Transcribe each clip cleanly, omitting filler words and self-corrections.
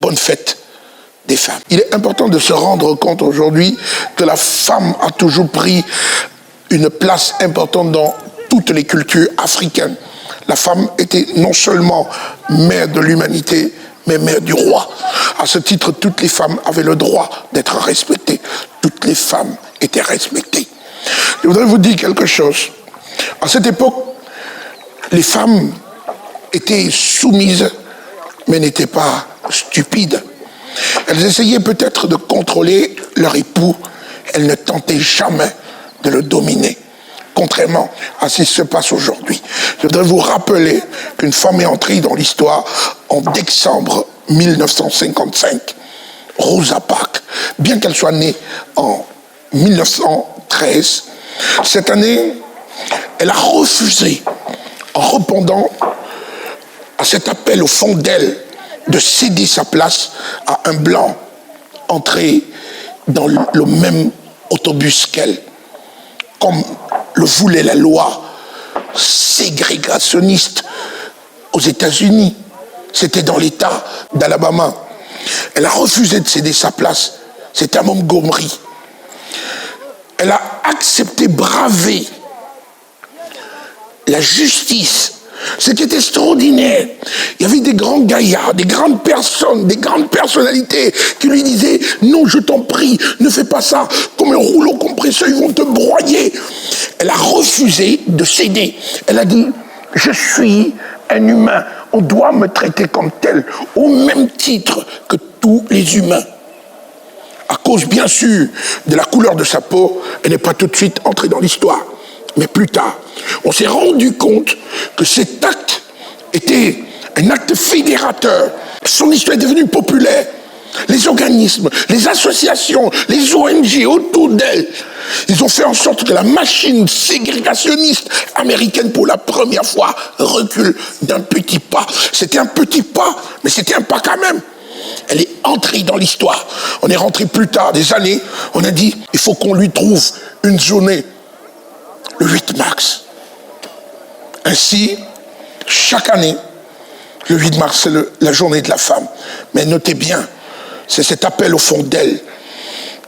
Bonne fête des femmes. Il est important de se rendre compte aujourd'hui que la femme a toujours pris une place importante dans toutes les cultures africaines. La femme était non seulement mère de l'humanité, mais mère du roi. À ce titre, toutes les femmes avaient le droit d'être respectées. Toutes les femmes étaient respectées. Je voudrais vous dire quelque chose. À cette époque, les femmes étaient soumises, mais n'étaient pas stupides. Elles essayaient peut-être de contrôler leur époux. Elles ne tentaient jamais de le dominer, contrairement à ce qui se passe aujourd'hui. Je voudrais vous rappeler qu'une femme est entrée dans l'histoire en décembre 1955, Rosa Parks. Bien qu'elle soit née en 1913, cette année, elle a refusé, en répondant à cet appel au fond d'elle, de céder sa place à un blanc entré dans le même autobus qu'elle, comme le voulait la loi ségrégationniste aux États-Unis. C'était dans l'État d'Alabama. Elle a refusé de céder sa place. C'était à Montgomery. Elle a accepté braver la justice. Ce qui est extraordinaire, il y avait des grands gaillards, des grandes personnes, des grandes personnalités qui lui disaient « Non, je t'en prie, ne fais pas ça, comme un rouleau compresseur, ils vont te broyer. » Elle a refusé de céder. Elle a dit « Je suis un humain, on doit me traiter comme tel, au même titre que tous les humains. » À cause, bien sûr, de la couleur de sa peau, elle n'est pas tout de suite entrée dans l'histoire. Mais plus tard, on s'est rendu compte que cet acte était un acte fédérateur. Son histoire est devenue populaire. Les organismes, les associations, les ONG autour d'elle, ils ont fait en sorte que la machine ségrégationniste américaine, pour la première fois, recule d'un petit pas. C'était un petit pas, mais c'était un pas quand même. Elle est entrée dans l'histoire. On est rentré plus tard, des années, on a dit, il faut qu'on lui trouve une journée, le 8 mars. Ainsi, chaque année, le 8 mars, c'est la journée de la femme. Mais notez bien, c'est cet appel au fond d'elle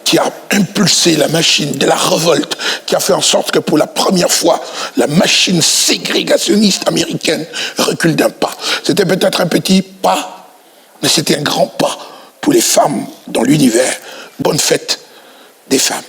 qui a impulsé la machine de la révolte, qui a fait en sorte que pour la première fois, la machine ségrégationniste américaine recule d'un pas. C'était peut-être un petit pas, mais c'était un grand pas pour les femmes dans l'univers. Bonne fête des femmes.